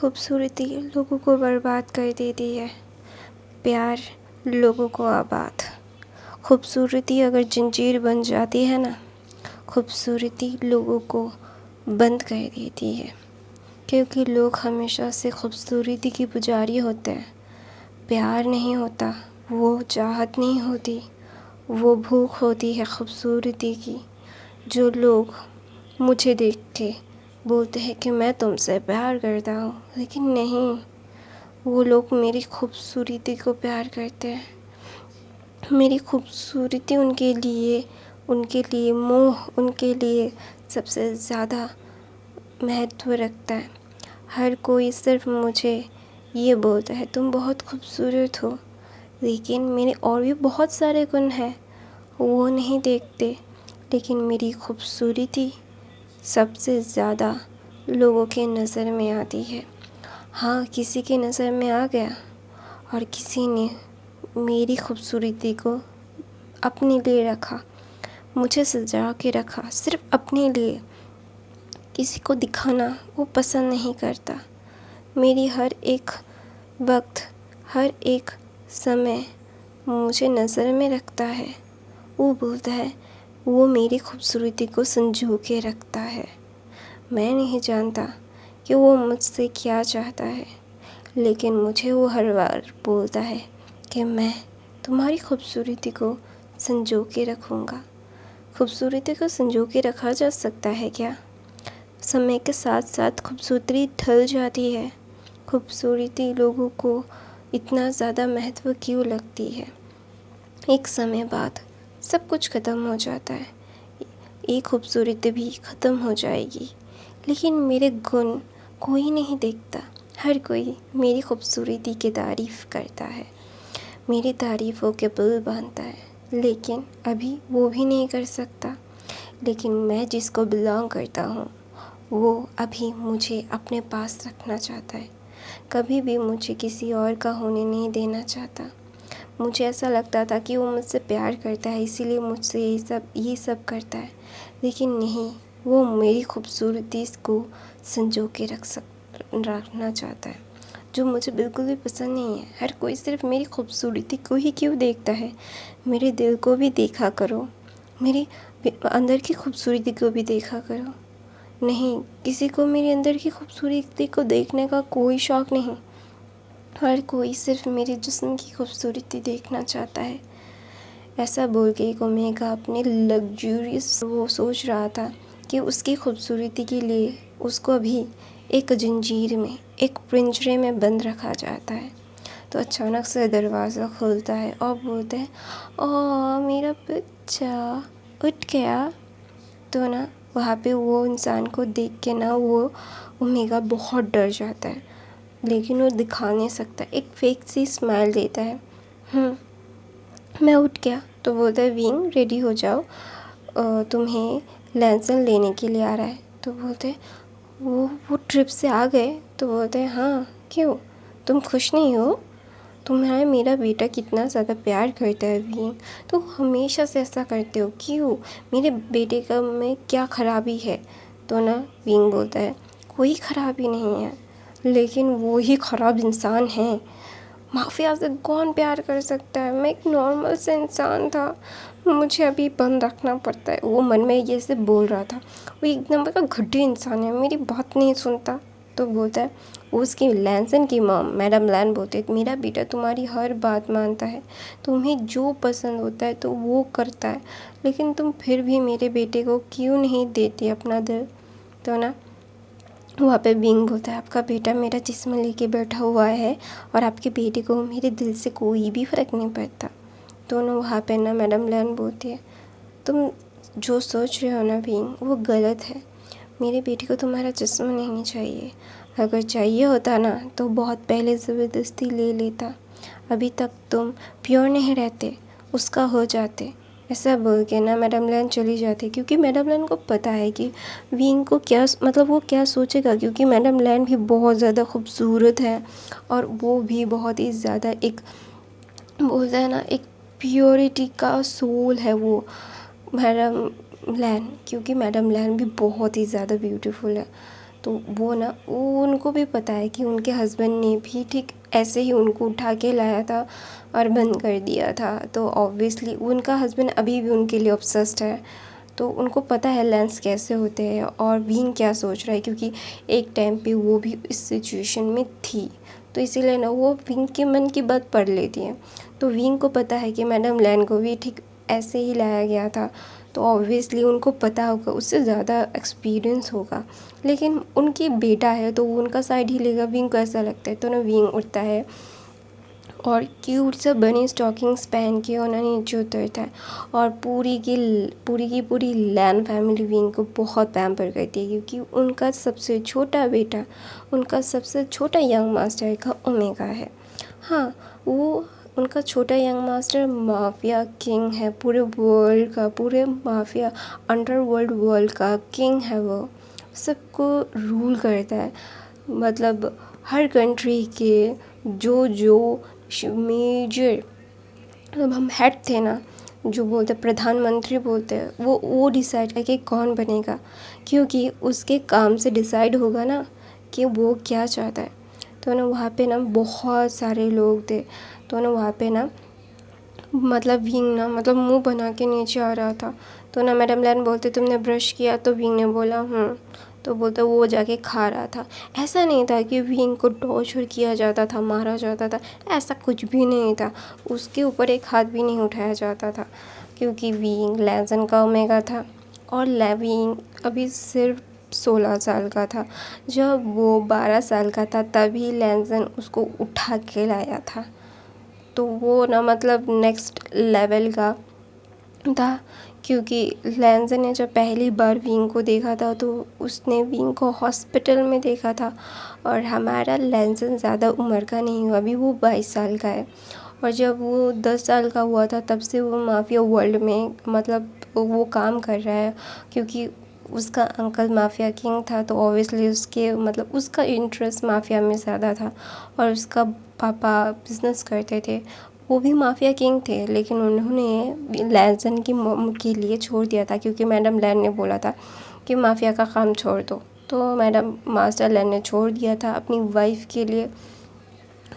खूबसूरती लोगों को बर्बाद कर देती है, प्यार लोगों को आबाद। खूबसूरती अगर जंजीर बन जाती है ना, खूबसूरती लोगों को बंद कर देती है, क्योंकि लोग हमेशा से खूबसूरती की पुजारी होते हैं। प्यार नहीं होता, वो चाहत नहीं होती, वो भूख होती है खूबसूरती की। जो लोग मुझे देख के बोलते हैं कि मैं तुमसे प्यार करता हूँ, लेकिन नहीं, वो लोग मेरी खूबसूरती को प्यार करते हैं। मेरी खूबसूरती उनके लिए मोह, उनके लिए सबसे ज़्यादा महत्व रखता है। हर कोई सिर्फ मुझे ये बोलता है तुम बहुत खूबसूरत हो, लेकिन मेरे और भी बहुत सारे गुण हैं, वो नहीं देखते। लेकिन मेरी खूबसूरती सबसे ज़्यादा लोगों के नज़र में आती है। हाँ, किसी की नज़र में आ गया और किसी ने मेरी खूबसूरती को अपने लिए रखा, मुझे सजा के रखा सिर्फ अपने लिए। किसी को दिखाना वो पसंद नहीं करता। मेरी हर एक वक्त, हर एक समय मुझे नज़र में रखता है। वो बोलता है वो मेरी खूबसूरती को संजो के रखता है। मैं नहीं जानता कि वो मुझसे क्या चाहता है, लेकिन मुझे वो हर बार बोलता है कि मैं तुम्हारी खूबसूरती को संजो के रखूँगा। खूबसूरती को संजो के रखा जा सकता है क्या? समय के साथ साथ खूबसूरती ढल जाती है। खूबसूरती लोगों को इतना ज़्यादा महत्व क्यों लगती है? एक समय बाद सब कुछ ख़त्म हो जाता है, ये खूबसूरती भी ख़त्म हो जाएगी, लेकिन मेरे गुण कोई नहीं देखता। हर कोई मेरी खूबसूरती की तारीफ़ करता है, मेरी तारीफ़ों के पुल बांधता है, लेकिन अभी वो भी नहीं कर सकता। लेकिन मैं जिसको बिलोंग करता हूँ, वो अभी मुझे अपने पास रखना चाहता है। कभी भी मुझे किसी और का होने नहीं देना चाहता। मुझे ऐसा लगता था कि वो मुझसे प्यार करता है, इसीलिए मुझसे ये सब करता है, लेकिन नहीं, वो मेरी खूबसूरती को संजो के रखना चाहता है, जो मुझे बिल्कुल भी पसंद नहीं है। हर कोई सिर्फ मेरी खूबसूरती को ही क्यों देखता है? मेरे दिल को भी देखा करो, मेरी अंदर की खूबसूरती को भी देखा करो। नहीं, किसी को मेरे अंदर की खूबसूरती को देखने का कोई शौक़ नहीं। हर कोई सिर्फ मेरे जिस्म की खूबसूरती देखना चाहता है। ऐसा बोल के एक ओमेगा अपने लग्जूरियस वो सोच रहा था कि उसकी खूबसूरती के लिए उसको अभी एक जंजीर में, एक पिंजरे में बंद रखा जाता है। तो अचानक से दरवाज़ा खुलता है और बोलते हैं ओह मेरा बच्चा उठ गया। तो ना वहाँ पे वो इंसान को देख के ना वो ओमेगा बहुत डर जाता है, लेकिन वो दिखा नहीं सकता, एक फेक सी स्माइल देता है। मैं उठ गया। तो बोलता है विंग रेडी हो जाओ, तुम्हें लैंसन लेने के लिए आ रहा है। तो बोलते हैं वो ट्रिप से आ गए। तो बोलते हैं हाँ क्यों, तुम खुश नहीं हो? तुम्हारा मेरा बेटा कितना ज़्यादा प्यार करता है विंग, तो हमेशा से ऐसा करते हो क्यों? मेरे बेटे का में क्या ख़राबी है? तो ना विंग बोलता है कोई ख़राबी नहीं है, लेकिन वो ही ख़राब इंसान है। माफिया से कौन प्यार कर सकता है? मैं एक नॉर्मल से इंसान था, मुझे अभी बंद रखना पड़ता है। वो मन में ये से बोल रहा था। वो एक नंबर का घटिया इंसान है, मेरी बात नहीं सुनता। तो बोलता है उसकी लैंसन की मॉम मैडम लैन बोलते हैं मेरा बेटा तुम्हारी हर बात मानता है, तुम्हें जो पसंद होता है तो वो करता है, लेकिन तुम फिर भी मेरे बेटे को क्यों नहीं देती अपना दिल? तो ना वहाँ पे विंग बोलता है आपका बेटा मेरा जिस्म लेके बैठा हुआ है और आपके बेटे को मेरे दिल से कोई भी फ़र्क नहीं पड़ता। दोनों वहाँ पे ना मैडम लैन बोलती है तुम जो सोच रहे हो ना विंग वो गलत है। मेरे बेटे को तुम्हारा जिस्म नहीं चाहिए, अगर चाहिए होता ना तो बहुत पहले ज़बरदस्ती ले लेता। अभी तक तुम प्योर नहीं रहते, उसका हो जाते। ऐसा बोल के ना मैडम लैन चली जाती, क्योंकि मैडम लैन को पता है कि विंग को क्या मतलब वो क्या सोचेगा, क्योंकि मैडम लैन भी बहुत ज़्यादा खूबसूरत है और वो भी बहुत ही ज़्यादा एक बोलता है ना एक प्योरिटी का सोल है वो मैडम लैन, क्योंकि मैडम लैन भी बहुत ही ज़्यादा ब्यूटीफुल है। तो वो ना वो उनको भी पता है कि उनके हस्बैंड ने भी ठीक ऐसे ही उनको उठा के लाया था और बंद कर दिया था। तो ऑब्वियसली उनका हस्बैंड अभी भी उनके लिए ऑब्सेस्ड है। तो उनको पता है लेंस कैसे होते हैं और विंग क्या सोच रहा है, क्योंकि एक टाइम पे वो भी इस सिचुएशन में थी। तो इसीलिए ना वो विंग के मन की बात पढ़ लेती है। तो विंग को पता है कि मैडम लैन को भी ठीक ऐसे ही लाया गया था। तो ऑब्वियसली उनको पता होगा, उससे ज़्यादा एक्सपीरियंस होगा। लेकिन उनकी बेटा है तो वो उनका साइड ही लेगा। विंग को ऐसा लगता है। तो ना विंग उठता है और क्यूट सा बनी स्टॉकिंग्स पहन के उन्हें नीचे उतरता है। और पूरी लैन फैमिली विंग को बहुत पैम्पर करती है, क्योंकि उनका सबसे छोटा बेटा, उनका सबसे छोटा यंग मास्टर का ओमेगा है। हाँ, वो उनका छोटा यंग मास्टर माफिया किंग है, पूरे वर्ल्ड का, पूरे माफिया अंडरवर्ल्ड वर्ल्ड का किंग है। वो सबको रूल करता है। मतलब हर कंट्री के जो मेजर, मतलब हम हेड थे ना, जो बोलते प्रधानमंत्री बोलते हैं, वो डिसाइड करके कौन बनेगा, क्योंकि उसके काम से डिसाइड होगा ना कि वो क्या चाहता है। तो ना वहाँ पे ना बहुत सारे लोग थे। तो ना वहाँ पे ना मतलब विंग ना मतलब मुंह बना के नीचे आ रहा था। तो ना मैडम लैन बोलते तुमने ब्रश किया? तो विंग ने बोला तो बोलता वो जाके खा रहा था। ऐसा नहीं था कि विंग को टॉर्चर किया जाता था, मारा जाता था, ऐसा कुछ भी नहीं था। उसके ऊपर एक हाथ भी नहीं उठाया जाता था, क्योंकि विंग लैंसन का ओमेगा था। और विंग अभी सिर्फ 16 साल का था। जब वो 12 साल का था तभी लैंसन उसको उठा के लाया था। तो वो ना मतलब नेक्स्ट लेवल का था, क्योंकि लैंसन ने जब पहली बार विंग को देखा था तो उसने विंग को हॉस्पिटल में देखा था। और हमारा लैंसन ज़्यादा उम्र का नहीं हुआ, अभी वो 22 साल का है। और जब वो 10 साल का हुआ था तब से वो माफिया वर्ल्ड में मतलब वो काम कर रहा है, क्योंकि उसका अंकल माफिया किंग था। तो ऑब्वियसली उसके मतलब उसका इंटरेस्ट माफिया में ज़्यादा था। और उसका पापा बिजनेस करते थे, वो भी माफिया किंग थे, लेकिन उन्होंने लैंसन की मॉम के लिए छोड़ दिया था, क्योंकि मैडम लैन ने बोला था कि माफिया का काम छोड़ दो। तो मैडम मास्टर लैन ने छोड़ दिया था अपनी वाइफ के लिए।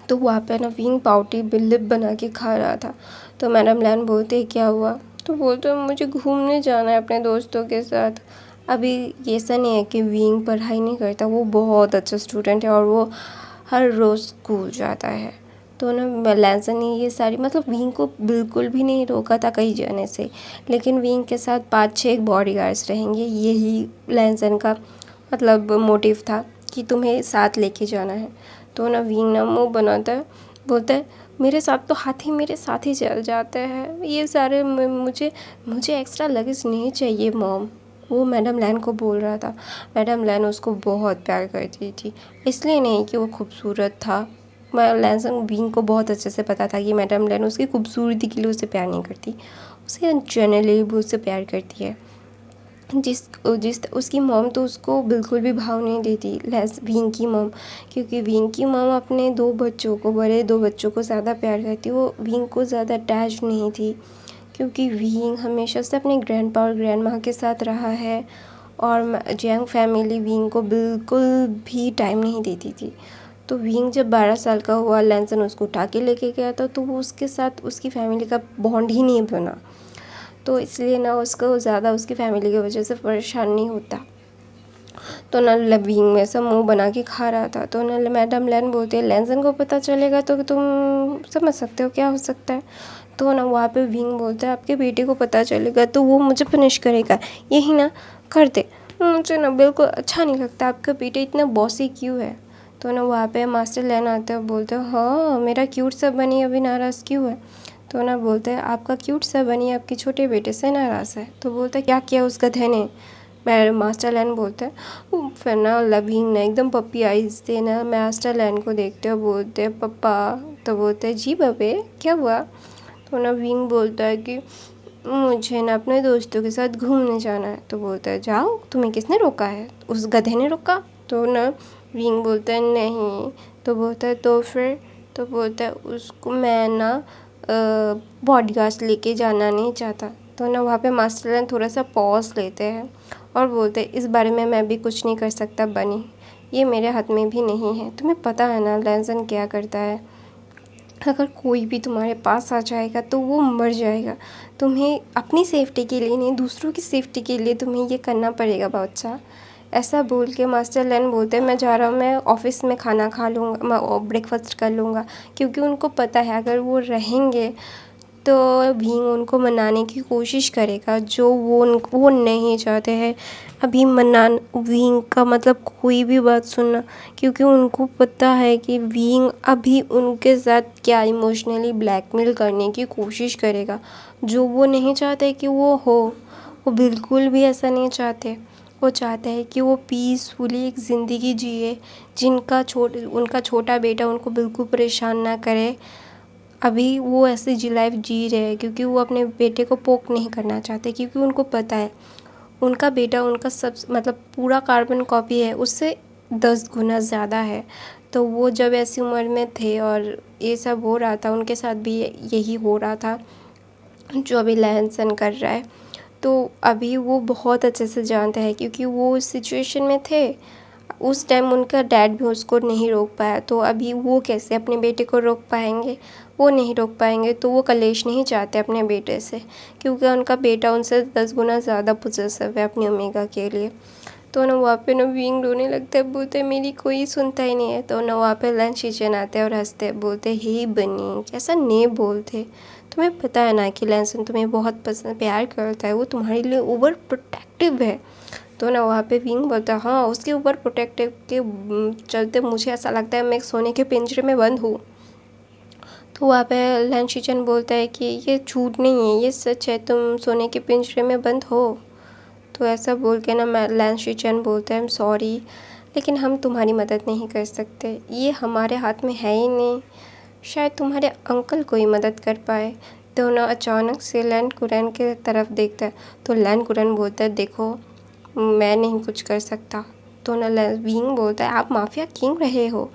तो वहाँ पे ना विंग पाउटी लिप बना के खा रहा था। तो मैडम लैन बोलते क्या हुआ? तो बोलते मुझे घूमने जाना है अपने दोस्तों के साथ। अभी ऐसा नहीं है कि विंग पढ़ाई नहीं करता, वो बहुत अच्छा स्टूडेंट है और वो हर रोज़ स्कूल जाता है। तो ना लैंसन ने ये सारी मतलब विंग को बिल्कुल भी नहीं रोका था कहीं जाने से, लेकिन विंग के साथ 5-6 बॉडीगार्ड्स रहेंगे, यही लैंसन का मतलब मोटिव था कि तुम्हें साथ लेके जाना है। तो ना विंग ना मुँह बनाता है, बोलता है मेरे साथ तो हाथी मेरे साथ ही चल जाते हैं, ये सारे मुझे एक्स्ट्रा लगेज नहीं चाहिए मॉम। वो मैडम लैन को बोल रहा था। मैडम लैन उसको बहुत प्यार करती थी, इसलिए नहीं कि वो खूबसूरत था। लैंसन विंग को बहुत अच्छे से पता था कि मैडम लैन उसकी खूबसूरती के लिए उसे प्यार नहीं करती, उसे जनरली वो उससे प्यार करती है। जिस उसकी मॉम तो उसको बिल्कुल भी भाव नहीं देती, विंग की मॉम, क्योंकि विंग की मॉम अपने बड़े दो बच्चों को ज़्यादा प्यार करती, वो विंग को ज़्यादा अटैच नहीं थी, क्योंकि विंग हमेशा से अपने ग्रैंडपा और ग्रैंड माँ के साथ रहा है। और यंग फैमिली विंग को बिल्कुल भी टाइम नहीं देती थी। तो विंग जब 12 साल का हुआ, लैंसन उसको उठा के लेके गया था, तो वो उसके साथ उसकी फैमिली का बॉन्ड ही नहीं बना। तो इसलिए ना उसको ज़्यादा उसकी फैमिली की वजह से परेशान नहीं होता। तो ना विंग में सब मुंह बना के खा रहा था। तो ना मैडम लैन बोलती है लैंसन को पता चलेगा तो तुम समझ सकते हो क्या हो सकता है। तो ना वहाँ पे विंग बोलता है आपके बेटे को पता चलेगा तो वो मुझे पनिश करेगा, यही ना कर दे, मुझे ना बिल्कुल अच्छा नहीं लगता, आपका बेटा इतना बॉसी क्यों है। तो ना वहाँ पे मास्टर लैन आता है, बोलते हैं हाँ मेरा क्यूट सा बनी अभी नाराज़ क्यों है। तो ना बोलते हैं आपका क्यूट सा बनी आपके छोटे बेटे से नाराज़ है। तो बोलते हैं क्या किया उस गधे ने। मैं मास्टर लैन बोलते हैं। फिर ना लविंग ने एकदम पप्पी आइज से ना मास्टर लैन को देखते हो, बोलते हैं पप्पा। तो बोलते हैं जी बबे क्या हुआ। तो ना विंग बोलता है कि मुझे ना अपने दोस्तों के साथ घूमने जाना है। तो बोलता है जाओ, तुम्हें किसने रोका है, उस गधे ने रोका। तो ना विंग बोलता है नहीं। तो बोलता है तो फिर। तो बोलता है उसको मैं ना बॉडीगार्ड्स लेके जाना नहीं चाहता। तो ना वहाँ पे मास्टर लैन थोड़ा सा पॉज लेते हैं और बोलते हैं इस बारे में मैं भी कुछ नहीं कर सकता बनी, ये मेरे हाथ में भी नहीं है। तुम्हें पता है ना लैंसन क्या करता है, अगर कोई भी तुम्हारे पास आ जाएगा तो वो मर जाएगा। तुम्हें अपनी सेफ्टी के लिए नहीं, दूसरों की सेफ्टी के लिए तुम्हें ये करना पड़ेगा बच्चा। ऐसा बोल के मास्टर लैन बोलते हैं मैं जा रहा हूँ, मैं ऑफिस में खाना खा लूँगा, मैं ब्रेकफास्ट कर लूँगा। क्योंकि उनको पता है अगर वो रहेंगे तो भीम उनको मनाने की कोशिश करेगा, जो वो नहीं चाहते हैं। अभी भीम का मतलब कोई भी बात सुनना, क्योंकि उनको पता है कि भीम अभी उनके साथ क्या इमोशनली ब्लैकमेल करने की कोशिश करेगा, जो वो नहीं चाहते कि वो हो। वो बिल्कुल भी ऐसा नहीं चाहते। वो चाहते हैं कि वो पीसफुली एक ज़िंदगी जिए, उनका छोटा बेटा उनको बिल्कुल परेशान ना करे। अभी वो ऐसे लाइफ जी रहे हैं क्योंकि वो अपने बेटे को पोक नहीं करना चाहते, क्योंकि उनको पता है उनका बेटा उनका सब मतलब पूरा कार्बन कॉपी है, उससे 10 गुना ज़्यादा है। तो वो जब ऐसी उम्र में थे और ये सब हो रहा था, उनके साथ भी यही हो रहा था जो अभी लैंसन कर रहा है। तो अभी वो बहुत अच्छे से जानते हैं क्योंकि वो उस सिचुएशन में थे। उस टाइम उनका डैड भी उसको नहीं रोक पाया, तो अभी वो कैसे अपने बेटे को रोक पाएंगे? वो नहीं रोक पाएंगे। तो वो कलेश नहीं चाहते अपने बेटे से, क्योंकि उनका बेटा उनसे 10 गुना ज़्यादा पॉसेसिव है अपनी ओमेगा के लिए। तो ना वहाँ पे ना विंग रोने लगता है, बोलते हैं मेरी कोई सुनता ही नहीं है। तो ना वहाँ पे लंच किचन आते हैं और हंसते हैं, बोलते हे बनी कैसा नहीं बोलते। तुम्हें पता है ना कि लैंसन तुम्हें बहुत पसंद प्यार करता है, वो तुम्हारे लिए ओवर प्रोटेक्टिव है। तो ना वहाँ पे विंग बोलता है हाँ उसके ऊपर प्रोटेक्टिव के चलते मुझे ऐसा लगता है मैं सोने के पिंजरे में बंद हूँ। तो वहाँ पे लैंशिचन बोलता है कि ये झूठ नहीं है, ये सच है, तुम सोने के पिंजरे में बंद हो। तो ऐसा बोल के ना लैंशिचन बोलता है आई एम सॉरी, लेकिन हम तुम्हारी मदद नहीं कर सकते, ये हमारे हाथ में है ही नहीं, शायद तुम्हारे अंकल कोई मदद कर पाए। तो ना अचानक से लैंड कुरैन के तरफ देखता है। तो लैंड कुरैन बोलता है देखो मैं नहीं कुछ कर सकता। तो ना विंग बोलता है आप माफिया किंग रहे हो।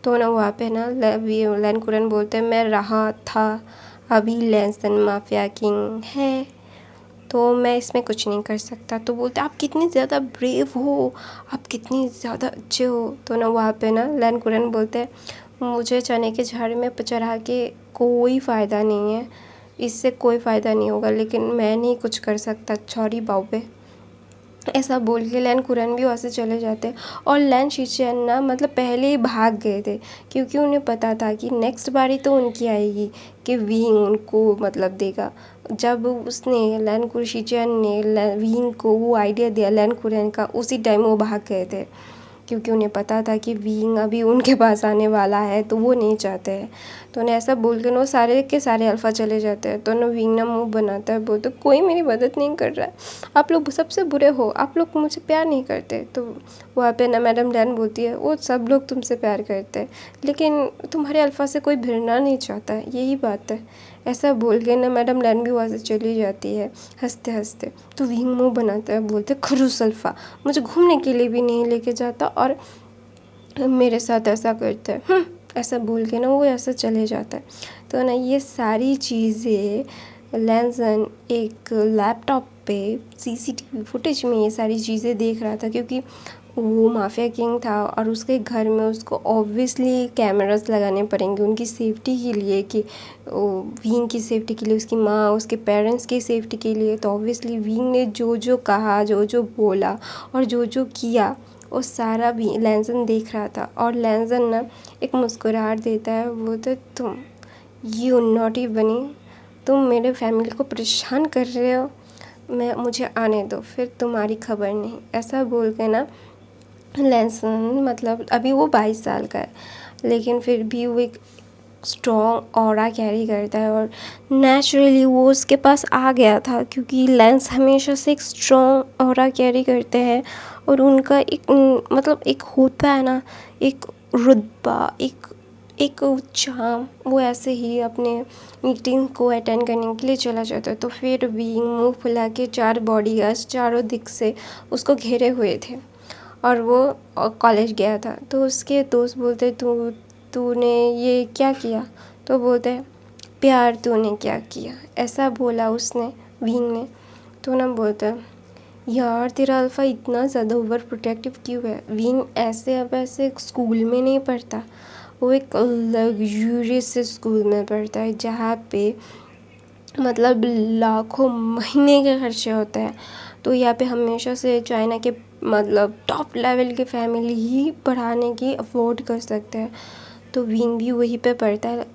तो ना वहाँ पे ना लैंड कुरैन बोलते हैं मैं रहा था, अभी लैंसन माफिया किंग है, तो मैं इसमें कुछ नहीं कर सकता। तो बोलते आप कितनी ज़्यादा ब्रेव हो, आप कितनी ज़्यादा अच्छे हो। तो ना वहाँ पे ना लैंड कुरैन बोलते हैं मुझे चने के झाड़ में चढ़ा के कोई फ़ायदा नहीं है, इससे कोई फ़ायदा नहीं होगा, लेकिन मैं नहीं कुछ कर सकता, सॉरी बाबे। ऐसा बोल के लैन कुरैन भी वहाँ से चले जाते हैं। और लैन शिचैन ना मतलब पहले ही भाग गए थे, क्योंकि उन्हें पता था कि नेक्स्ट बारी तो उनकी आएगी कि विंग उनको मतलब देगा। जब उसने लैन शिचैन ने विंग को वो आइडिया दिया लैन कुरैन का, उसी टाइम वो भाग गए थे, क्योंकि उन्हें पता था कि विंग अभी उनके पास आने वाला है, तो वो नहीं चाहते हैं। तो उन्हें ऐसा बोल के वो सारे के सारे अल्फ़ा चले जाते हैं। तो ना विंग ना मुँह बनाता है, बोलते कोई मेरी मदद नहीं कर रहा है, आप लोग सबसे बुरे हो, आप लोग मुझे प्यार नहीं करते। तो वहाँ पे ना मैडम लैन बोलती है वो सब लोग तुमसे प्यार करते हैं, लेकिन तुम्हारे अल्फ़ा से कोई भिड़ना नहीं चाहता है, यही बात है। ऐसा बोल के ना मैडम लैन भी वहाँ से चली जाती है हंसते हंसते। तो विंग मुँह बनाता है, बोलते खरूस अल्फ़ा मुझे घूमने के लिए भी नहीं लेके जाता और मेरे साथ ऐसा करता है, ऐसा बोल के ना वो ऐसा चले जाता है। तो ना ये सारी चीज़ें लैंसन एक लैपटॉप पे सीसीटीवी फुटेज में ये सारी चीज़ें देख रहा था, क्योंकि वो माफिया किंग था और उसके घर में उसको ऑब्वियसली कैमरास लगाने पड़ेंगे उनकी सेफ्टी के लिए, कि विंग की सेफ्टी के लिए, उसकी माँ उसके पेरेंट्स की सेफ्टी के लिए। तो ऑब्वियसली विंग ने जो जो कहा, जो जो बोला और जो जो किया, वो सारा भी लैंसन देख रहा था। और लैंसन ना एक मुस्कुराहट देता है, बोलते तुम यू नॉटी बनी, तुम मेरे फैमिली को परेशान कर रहे हो, मुझे आने दो, फिर तुम्हारी खबर नहीं। ऐसा बोल के ना लैंसन मतलब अभी वो 22 साल का है, लेकिन फिर भी वो एक स्ट्रॉन्ग ऑरा कैरी करता है, और नेचुरली वो उसके पास आ गया था, क्योंकि लैंस हमेशा से एक स्ट्रॉन्ग ऑरा कैरी करते हैं। और उनका एक मतलब एक होता है ना एक रुतबा, एक चाम, वो ऐसे ही अपने मीटिंग को अटेंड करने के लिए चला जाता है। तो फिर भी मुंह फुला के 4 बॉडीगार्ड्स चारों दिख से उसको घेरे हुए थे, और वो कॉलेज गया था। तो उसके दोस्त बोलते तूने ये क्या किया? तो बोलते प्यार तूने क्या किया, ऐसा बोला उसने विंग ने। तो ना बोलता यार तेरा अल्फ़ा इतना ज़्यादा ओवर प्रोटेक्टिव क्यों है? विंग ऐसे अब ऐसे स्कूल में नहीं पढ़ता, वो एक लग्जूरियस स्कूल में पढ़ता है जहाँ पे मतलब लाखों महीने के खर्चे होते हैं। तो यहाँ पे हमेशा से चाइना के मतलब टॉप लेवल के फैमिली ही पढ़ाने की अफोर्ड कर सकते हैं। तो विंग भी वहीं पे पढ़ता है।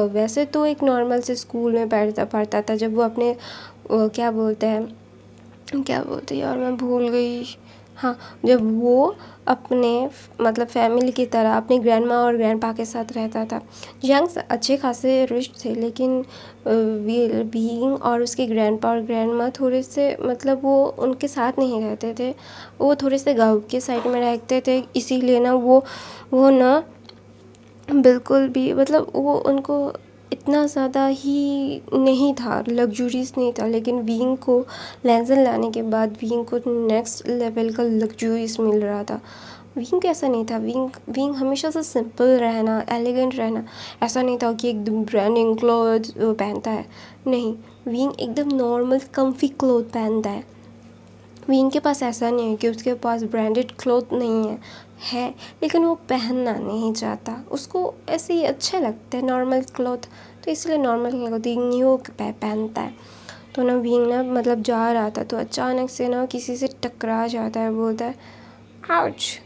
वैसे तो एक नॉर्मल से स्कूल में पढ़ता था जब वो अपने क्या बोलते हैं यार मैं भूल गई। हाँ, जब वो अपने मतलब फैमिली की तरह अपनी ग्रैंडमा और ग्रैंडपा के साथ रहता था। यंग्स अच्छे खासे रिच थे, लेकिन बीइंग और उसके ग्रैंडपा और ग्रैंडमा थोड़े से मतलब वो उनके साथ नहीं रहते थे, वो थोड़े से गाँव के साइड में रहते थे। इसीलिए ना वो ना बिल्कुल भी मतलब वो उनको इतना ज़्यादा ही नहीं था, लग्जूरियस नहीं था। लेकिन विंग को लैंसन लाने के बाद विंग को नेक्स्ट लेवल का लग्जूरियस मिल रहा था। विंग ऐसा नहीं था, विंग हमेशा से सिंपल रहना, एलिगेंट रहना। ऐसा नहीं था कि एकदम ब्रांडिंग क्लोथ पहनता है, नहीं, विंग एकदम नॉर्मल कम्फी क्लोथ पहनता है। विंग के पास ऐसा नहीं है कि उसके पास ब्रांडेड क्लोथ नहीं है, लेकिन वो पहनना नहीं चाहता, उसको ऐसे ही अच्छे लगते हैं नॉर्मल क्लोथ, तो इसलिए नॉर्मल क्लोथिंग ही वो पहनता है। तो ना विंग ना मतलब जा रहा था तो अचानक से ना किसी से टकरा जाता है, बोलता है आउच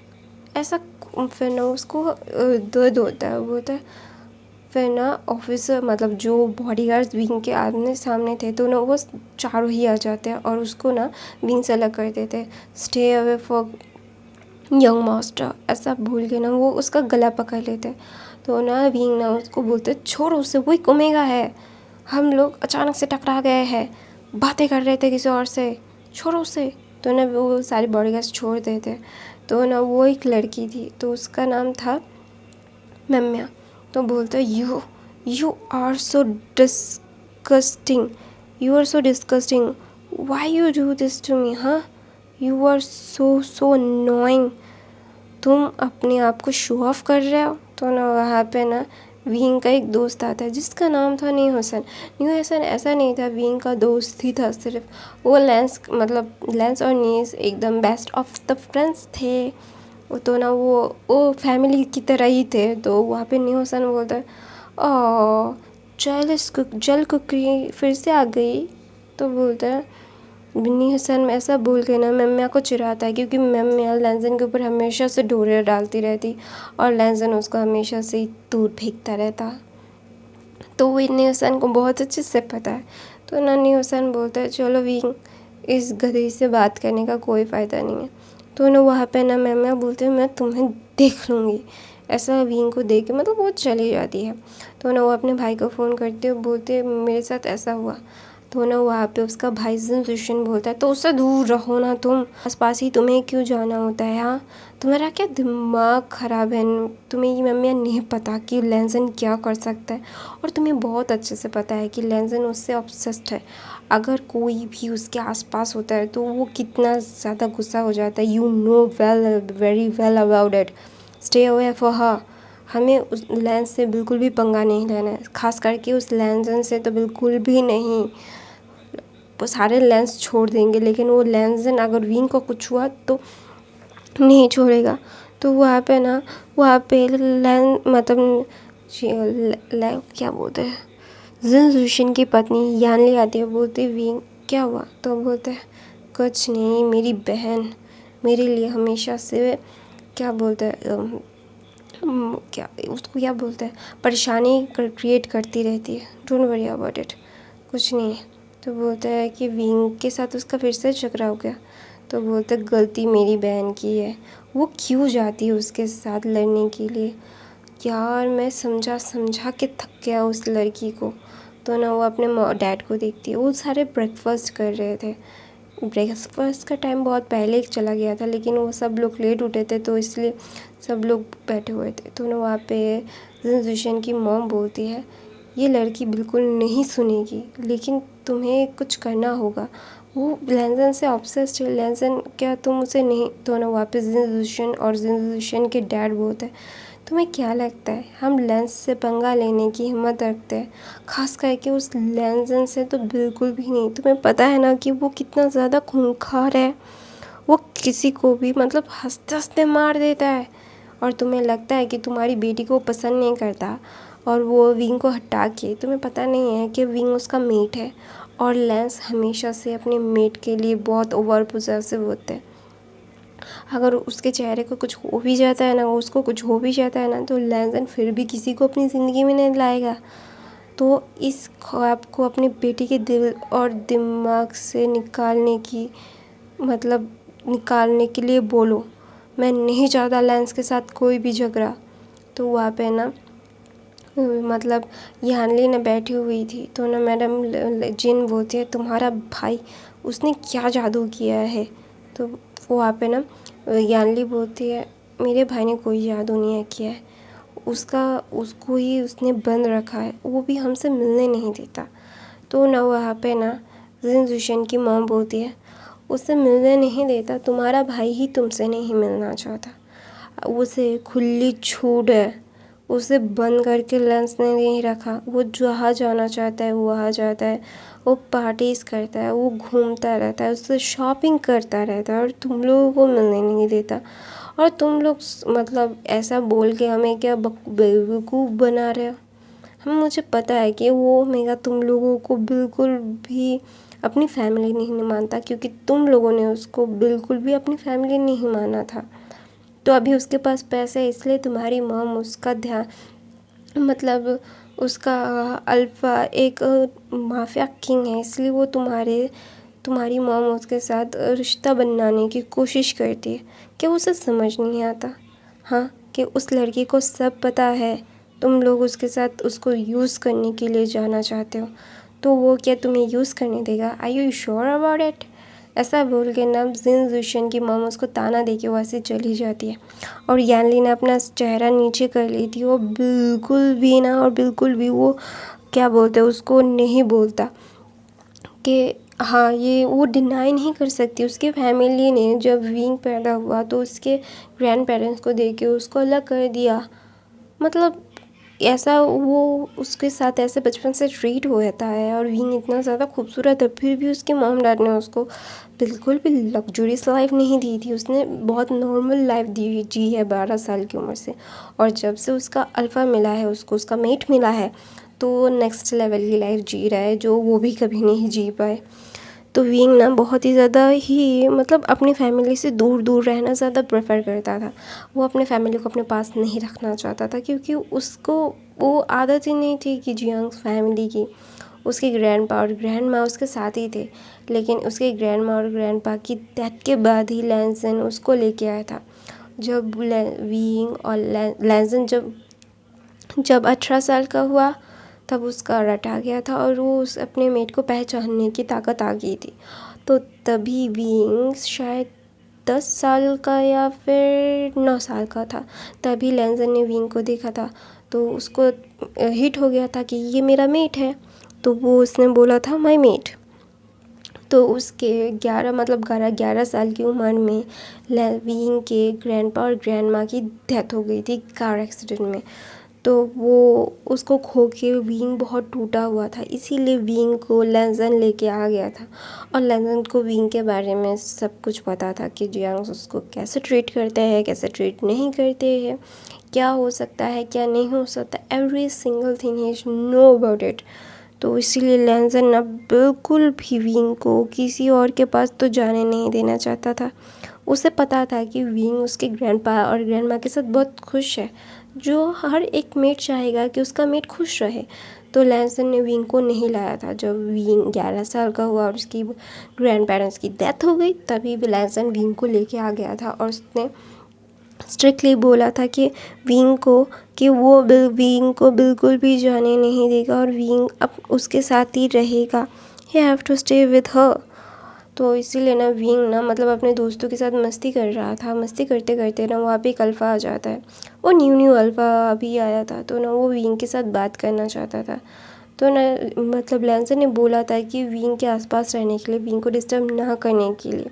ऐसा। फिर ना उसको दर्द होता है, बोलता है। फिर ना ऑफिसर मतलब जो बॉडीगार्ड्स विंग के आमने सामने थे तो ना वो चारों ही आ जाते हैं और उसको ना विंग से अलग कर देते हैं। Stay away for young master ऐसा भूल के ना वो उसका गला पकड़ लेते हैं। तो ना विंग ना उसको बोलते छोड़ो उसे, वही कुमेगा है, हम लोग अचानक से टकरा गए हैं, बातें कर रहे थे किसी और से, छोड़ो उसे। तो ना वो सारी बॉडीगार्ड्स छोड़ देते। तो ना वो एक लड़की थी, तो उसका नाम था मम्या। तो बोलता you are so disgusting, you are so disgusting, why you do this to me, हाँ, यू आर सो अनोइंग, तुम अपने आप को शो ऑफ कर रहे हो। तो ना वहाँ पे ना विंग का एक दोस्त आता है जिसका नाम था न्यू हसन। ऐसा नहीं था, विंग का दोस्त ही था सिर्फ, वो लेंस और नीस एकदम बेस्ट ऑफ द फ्रेंड्स थे। तो ना वो फैमिली की तरह ही थे। तो वहाँ पे न्यू हसन बोलता है जल कुकरी फिर से आ गई। तो बोलता है न्यू हसन ऐसा बोल के ना मम्मिया को चिढ़ाता है, क्योंकि मम्मिया लैंसन के ऊपर हमेशा से डोरे डालती रहती और लैंसन उसको हमेशा से ही दूर फेंकता रहता। तो वो न्यू हसन को बहुत अच्छे से पता है। तो ना न्यू हसन बोलता है चलो विंग, इस गधे से बात करने का कोई फ़ायदा नहीं है। तो ना वहाँ पे ना मम्मिया बोलते हैं मैं तुम्हें देख लूँगी, ऐसा विंग को देख के मतलब वो चली जाती है। तो ना वो अपने भाई को फ़ोन करते हैं, बोलते मेरे साथ ऐसा हुआ। तो ना वहाँ पे उसका भाई जिन बोलता है तो उससे दूर रहो ना, तुम आसपास ही तुम्हें क्यों जाना होता है, हाँ, तुम्हारा क्या दिमाग ख़राब है, तुम्हें ये मम्मिया नहीं पता कि लैंसन क्या कर सकता है, और तुम्हें बहुत अच्छे से पता है कि लैंसन उससे ऑब्सेस्ड है। अगर कोई भी उसके आसपास होता है तो वो कितना ज़्यादा गुस्सा हो जाता है, you know very well about it, stay away for her. हमें उस लेंस से बिल्कुल भी पंगा नहीं लेना है, खास करके उस लैंसन से तो बिल्कुल भी नहीं। वो सारे लेंस छोड़ देंगे, लेकिन वो लैंसन अगर विंग को कुछ हुआ तो नहीं छोड़ेगा। तो वहाँ पे ना मतलब क्या बोलते हैं, जिन जुशन की पत्नी यानली आती है, बोलती विंग क्या हुआ। तो बोलते हैं कुछ नहीं, मेरी बहन मेरे लिए हमेशा से क्या बोलते हैं क्या उसको क्या बोलते हैं परेशानी क्रिएट करती रहती है, डोंट वरी अबाउट इट, कुछ नहीं। तो बोलता है कि विंग के साथ उसका फिर से झगड़ा हो गया। तो बोलता है गलती मेरी बहन की है, वो क्यों जाती है उसके साथ लड़ने के लिए। यार मैं समझा के थक गया उस लड़की को। तो ना वो अपने डैड को देखती है, वो सारे ब्रेकफास्ट कर रहे थे। ब्रेकफास्ट का टाइम बहुत पहले चला गया था, लेकिन वो सब लोग लेट उठे थे तो इसलिए सब लोग बैठे हुए थे। तो ना वहाँ पे जिन की मॉम बोलती है ये लड़की बिल्कुल नहीं सुनेगी, लेकिन तुम्हें कुछ करना होगा, वो लैंसन से ऑब्सेस्ड है, लैंसन क्या तुम उसे नहीं। तो ना वापस जिन और जिन के डैड बोलते हैं तुम्हें क्या लगता है हम लेंस से पंगा लेने की हिम्मत रखते हैं, खास करके उस लैंसन से तो बिल्कुल भी नहीं। तुम्हें पता है ना कि वो कितना ज़्यादा खूंखार है, वो किसी को भी मतलब हंसते हंसते मार देता है। और तुम्हें लगता है कि तुम्हारी बेटी को पसंद नहीं करता, और वो विंग को हटा के, तुम्हें पता नहीं है कि विंग उसका मेट है। और लेंस हमेशा से अपने मेट के लिए बहुत ओवर पोजेसिव होते हैं। अगर उसके चेहरे को कुछ हो भी जाता है ना, उसको कुछ हो भी जाता है ना, तो लेंस फिर भी किसी को अपनी ज़िंदगी में नहीं लाएगा। तो इस ख्वाब को अपनी बेटी के दिल और दिमाग से निकालने के लिए बोलो, मैं नहीं चाहता लेंस के साथ कोई भी झगड़ा। तो वहाँ पे ना मतलब यानली ना बैठी हुई थी, तो ना मैडम जिन बोलती है तुम्हारा भाई उसने क्या जादू किया है। तो वहाँ पे ना यानली बोलती है मेरे भाई ने कोई जादू नहीं किया है, उसको ही उसने बंद रखा है, वो भी हमसे मिलने नहीं देता। तो ना वहाँ पे ना जिन जुशन की मॉम बोलती है उससे मिलने नहीं देता, तुम्हारा भाई ही तुमसे नहीं मिलना चाहता, उसे खुली छूट है, उसे बंद करके लेंस ने नहीं रखा। वो जहाँ जाना चाहता है वो वहाँ जाता है, वो पार्टीज़ करता है, वो घूमता रहता है, उससे शॉपिंग करता रहता है, और तुम लोगों को मिलने नहीं देता। और तुम लोग मतलब ऐसा बोल के हमें क्या बेवकूफ़ बना रहे हो। मुझे पता है कि वो मेगा तुम लोगों को बिल्कुल भी अपनी फैमिली नहीं मानता, क्योंकि तुम लोगों ने उसको बिल्कुल भी अपनी फैमिली नहीं माना था। तो अभी उसके पास पैसे है, इसलिए तुम्हारी मॉम उसका ध्यान मतलब उसका अल्फ़ा एक माफिया किंग है, इसलिए वो तुम्हारी मॉम उसके साथ रिश्ता बनाने की कोशिश करती है। कि उसे समझ नहीं आता, हाँ, कि उस लड़की को सब पता है, तुम लोग उसके साथ उसको यूज़ करने के लिए जाना चाहते हो, तो वो क्या तुम्हें यूज़ करने देगा? Are you sure about it? ऐसा बोल के ना जिन जुशन की मॉम उसको ताना दे के वहाँ से चली जाती है। और यानली ने अपना चेहरा नीचे कर ली थी, वो बिल्कुल भी वो क्या बोलते हैं उसको नहीं बोलता कि हाँ, ये वो डिनाई नहीं कर सकती। उसके फैमिली ने जब विंग पैदा हुआ तो उसके ग्रैंड पेरेंट्स को दे के उसको अलग कर दिया। मतलब ऐसा वो उसके साथ ऐसे बचपन से ट्रीट होता है, और विंग इतना ज़्यादा खूबसूरत है, फिर भी उसके मॉम डैड ने उसको बिल्कुल भी लग्जरियस लाइफ नहीं दी थी। उसने बहुत नॉर्मल लाइफ जी है 12 साल की उम्र से। और जब से उसका अल्फ़ा मिला है, उसका मेट मिला है, तो वो नेक्स्ट लेवल की लाइफ जी रहा है जो वो भी कभी नहीं जी पाए। तो विंग ना बहुत ही ज़्यादा ही मतलब अपनी फैमिली से दूर दूर रहना ज़्यादा प्रेफर करता था। वो अपने फैमिली को अपने पास नहीं रखना चाहता था, क्योंकि उसको वो आदत ही नहीं थी कि जियांग फैमिली की। उसके ग्रैंडपा और ग्रैंड माँ उसके साथ ही थे, लेकिन उसके ग्रैंड माँ और ग्रैंडपा की डेथ के बाद ही लैंसन उसको लेके आया था। जब विंग और लैंसन जब 18 साल का हुआ, तब उसका रट आ गया था, और वो उस अपने मेट को पहचानने की ताकत आ गई थी। तो तभी विंग शायद 10 साल का या फिर 9 साल का था, तभी लैंसन ने विंग को देखा था। तो उसको हिट हो गया था कि ये मेरा मेट है, तो वो उसने बोला था माय मेट। तो उसके 11 साल की उम्र में विंग के ग्रैंडपा और ग्रैंड माँ की डेथ हो गई थी कार एक्सीडेंट में। तो वो उसको खो के विंग बहुत टूटा हुआ था, इसीलिए विंग को लैंसन लेके आ गया था। और लैंसन को विंग के बारे में सब कुछ पता था कि जियांग उसको कैसे ट्रीट करते हैं, कैसे ट्रीट नहीं करते हैं, क्या हो सकता है क्या नहीं हो सकता, every single thing he know about it. तो इसीलिए लैंसन ना बिल्कुल भी विंग को किसी और के पास तो जाने नहीं देना चाहता था। उसे पता था कि विंग उसके ग्रैंडपा और ग्रैंडमा के साथ बहुत खुश है, जो हर एक मेट चाहेगा कि उसका मेट खुश रहे। तो लैंसन ने विंग को नहीं लाया था। जब विंग 11 साल का हुआ और उसकी ग्रैंड पेरेंट्स की डेथ हो गई, तभी लैंसन विंग को लेके आ गया था, और उसने स्ट्रिक्टली बोला था कि विंग को बिल्कुल भी जाने नहीं देगा, और विंग अब उसके साथ ही रहेगा, he have to stay with her. तो इसीलिए ना विंग ना मतलब अपने दोस्तों के साथ मस्ती कर रहा था। मस्ती करते करते ना वहाँ पे एक अल्फ़ा आ जाता है। वो न्यू अल्फ़ा अभी आया था, तो ना वो विंग के साथ बात करना चाहता था। तो ना मतलब लैंसन ने बोला था कि विंग के आसपास रहने के लिए, विंग को डिस्टर्ब ना करने के लिए।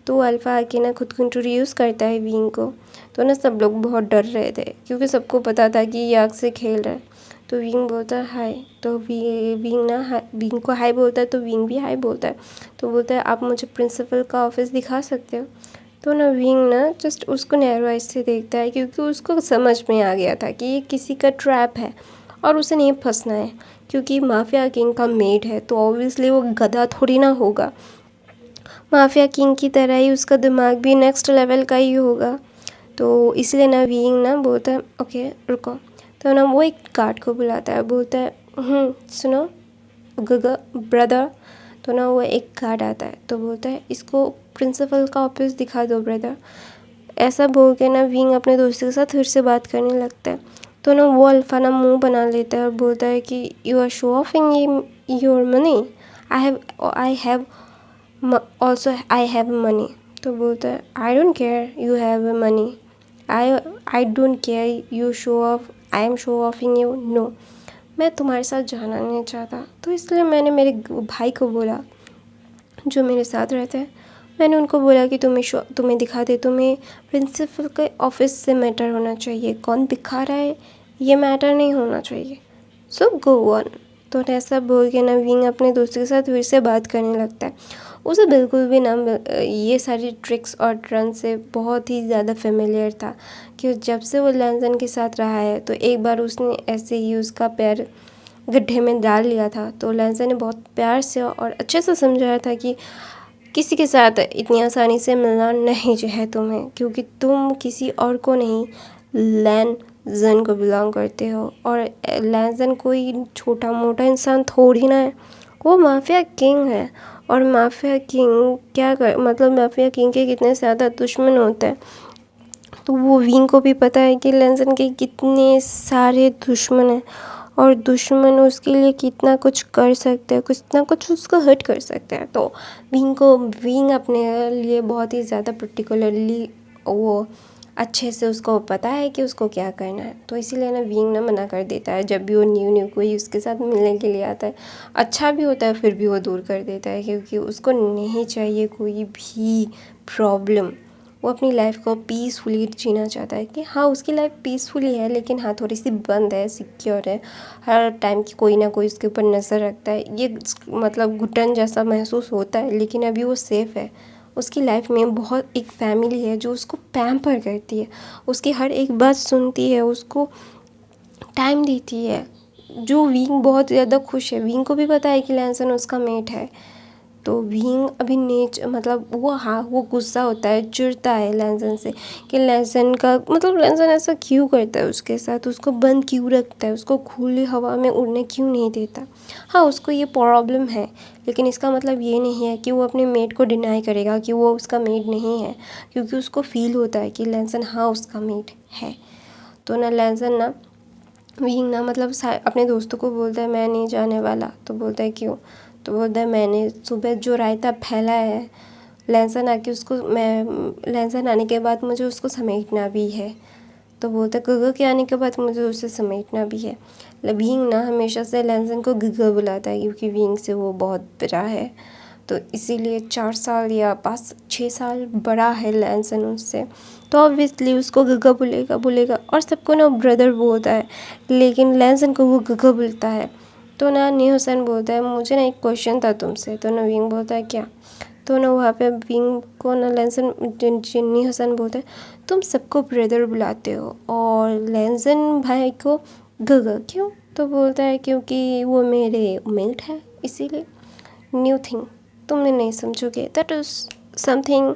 तो अल्फ़ा आके ना खुद को इंट्रोड्यूस करता है विंग को। तो ना सब लोग बहुत डर रहे थे, क्योंकि सबको पता था कि ये आग से खेल रहा है। तो विंग बोलता है हाय, तो विंग को हाय बोलता है, तो विंग भी हाय बोलता है। तो बोलता है आप मुझे प्रिंसिपल का ऑफिस दिखा सकते हो? तो ना विंग ना जस्ट उसको नैरो आइज से देखता है, क्योंकि उसको समझ में आ गया था कि ये किसी का ट्रैप है और उसे नहीं फंसना है, क्योंकि माफिया किंग का मेड है तो ऑब्वियसली वो गधा थोड़ी ना होगा। माफिया किंग की तरह ही उसका दिमाग भी नेक्स्ट लेवल का ही होगा। तो इसलिए ना विंग ना बोलता है ओके रुको। तो ना वो एक गार्ड को बुलाता है, बोलता है सुनो गगा ब्रदर। तो ना वो एक गार्ड आता है तो बोलता है इसको प्रिंसिपल का ऑफिस दिखा दो ब्रदर। ऐसा बोल के ना विंग अपने दोस्त के साथ फिर से बात करने लगता है। तो ना वो अल्फा ना मुंह बना लेता है और बोलता है कि you are show offing your money, I have also I have money. तो बोलता है I don't care you have money, I don't care you show off, I am show offing you, no मैं तुम्हारे साथ जाना नहीं चाहता। तो इसलिए मैंने मेरे भाई को बोला जो मेरे साथ रहते हैं, मैंने उनको बोला कि तुम्हें दिखा दे, तुम्हें प्रिंसिपल के ऑफिस से मैटर होना चाहिए, कौन दिखा रहा है ये मैटर नहीं होना चाहिए, सो गो ऑन। तो ऐसा बोल के ना विंग अपने दोस्त के साथ फिर से बात करने लगता है। उसे बिल्कुल भी ना ये सारी ट्रिक्स और टर्न से बहुत ही ज़्यादा फेमिलियर था, कि जब से वो लैंसन के साथ रहा है तो एक बार उसने ऐसे ही उसका पैर गड्ढे में डाल लिया था। तो लैंसन ने बहुत प्यार से और अच्छे से समझाया था कि किसी के साथ इतनी आसानी से मिलना नहीं चाहिए तुम्हें, क्योंकि तुम किसी और को नहीं लैंसन को बिलोंग करते हो। और लैंसन कोई छोटा मोटा इंसान थोड़ी ना है, वो माफिया किंग है। और माफिया किंग क्या कर मतलब माफिया किंग के कितने ज़्यादा दुश्मन होते हैं। तो वो विंग को भी पता है कि लैंसन के कितने सारे दुश्मन हैं और दुश्मन उसके लिए कितना कुछ कर सकते हैं, कितना कुछ उसको हर्ट कर सकते हैं। तो विंग अपने लिए बहुत ही ज़्यादा पर्टिकुलरली वो अच्छे से उसको पता है कि उसको क्या करना है। तो इसीलिए ना विंग ना मना कर देता है जब भी वो न्यू कोई उसके साथ मिलने के लिए आता है। अच्छा भी होता है फिर भी वो दूर कर देता है, क्योंकि उसको नहीं चाहिए कोई भी प्रॉब्लम। वो अपनी लाइफ को पीसफुली जीना चाहता है, कि हाँ उसकी लाइफ पीसफुली है लेकिन हाँ थोड़ी सी बंद है, सिक्योर है, हर टाइम की कोई ना कोई उसके ऊपर नज़र रखता है। ये मतलब घुटन जैसा महसूस होता है, लेकिन अभी वो सेफ़ है। उसकी लाइफ में बहुत एक फैमिली है जो उसको पैम्पर करती है, उसकी हर एक बात सुनती है, उसको टाइम देती है। जो विंग बहुत ज़्यादा खुश है, विंग को भी पता है कि लैंसन उसका मेट है। तो विंग अभी मतलब वो गुस्सा होता है, चिढ़ता है लैंसन से कि लैंसन ऐसा क्यों करता है उसके साथ, उसको बंद क्यों रखता है, उसको खुली हवा में उड़ने क्यों नहीं देता। हाँ उसको ये प्रॉब्लम है, लेकिन इसका मतलब ये नहीं है कि वो अपने मेट को डिनाई करेगा कि वो उसका मेट नहीं है, क्योंकि उसको फील होता है कि लैंसन हाँ उसका मेट है। तो ना लैंसन ना विंग ना मतलब अपने दोस्तों को बोलता है मैं नहीं जाने वाला। तो बोलता है क्यों। तो बोलता है मैंने सुबह जो रायता फैला है, लैंसन आने के बाद मुझे उसको समेटना भी है। तो बोलता है गगा के आने के बाद मुझे उसे समेटना भी है। विंग ना हमेशा से लैंसन को गगा बुलाता है, क्योंकि विंग से वो बहुत बड़ा है। तो इसीलिए 4 साल या 5-6 साल बड़ा है लैंसन उससे, तो ऑब्वियसली उसको गगा बोलेगा और सबको ना ब्रदर बोलता है, लेकिन लैंसन को वो गगा बोलता है। तो ना न्यूसन बोलता है मुझे ना एक क्वेश्चन था तुमसे। तो ना विंग बोलता है क्या। तो ना वहाँ पे विंग को ना न्यूसन बोलता है तुम सबको ब्रदर बुलाते हो और लैंसन भाई को गगा क्यों। तो बोलता है क्योंकि वो मेरे मेट है इसीलिए। न्यू थिंग तुमने नहीं समझोगे, that is something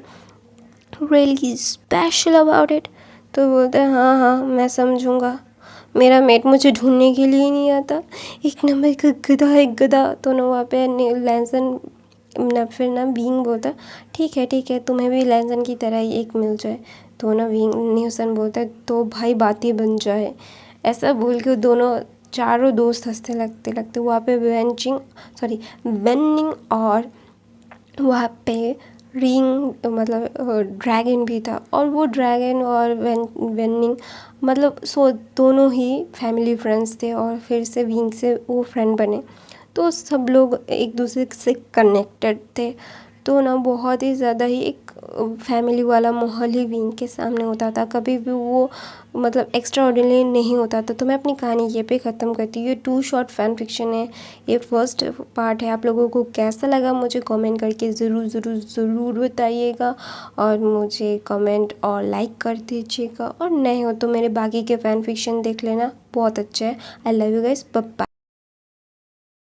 really special about it. तो बोलता है हाँ मैं समझूंगा, मेरा मेट मुझे ढूंढने के लिए नहीं आता, एक नंबर का गधा है गधा। तो ना वहाँ पे लैंसन ना फिर ना विंग बोलता ठीक है तुम्हें भी लैंसन की तरह ही एक मिल जाए। तो ना विंग न्यूसन बोलता है तो भाई बातें बन जाए। ऐसा बोल के दोनों चारों दोस्त हंसते लगते वहाँ पे वेनिंग और वहाँ पे रिंग मतलब ड्रैगन भी था। और वो ड्रैगन और वेनिंग मतलब दोनों ही फैमिली फ्रेंड्स थे और फिर से विंग से वो फ्रेंड बने। तो सब लोग एक दूसरे से कनेक्टेड थे। तो ना बहुत ही ज़्यादा ही एक फैमिली वाला माहौल ही विंग के सामने होता था, कभी भी वो मतलब एक्स्ट्रा ऑर्डिनरी नहीं होता था। तो मैं अपनी कहानी ये पे ख़त्म करती हूँ। ये 2 शॉर्ट फैन फिक्शन है, ये फर्स्ट पार्ट है। आप लोगों को कैसा लगा मुझे कमेंट करके ज़रूर बताइएगा, और मुझे कमेंट और लाइक कर दीजिएगा, और नए हो तो मेरे बाकी के फैन फिक्शन देख लेना, बहुत अच्छा है। I love you guys, bye bye.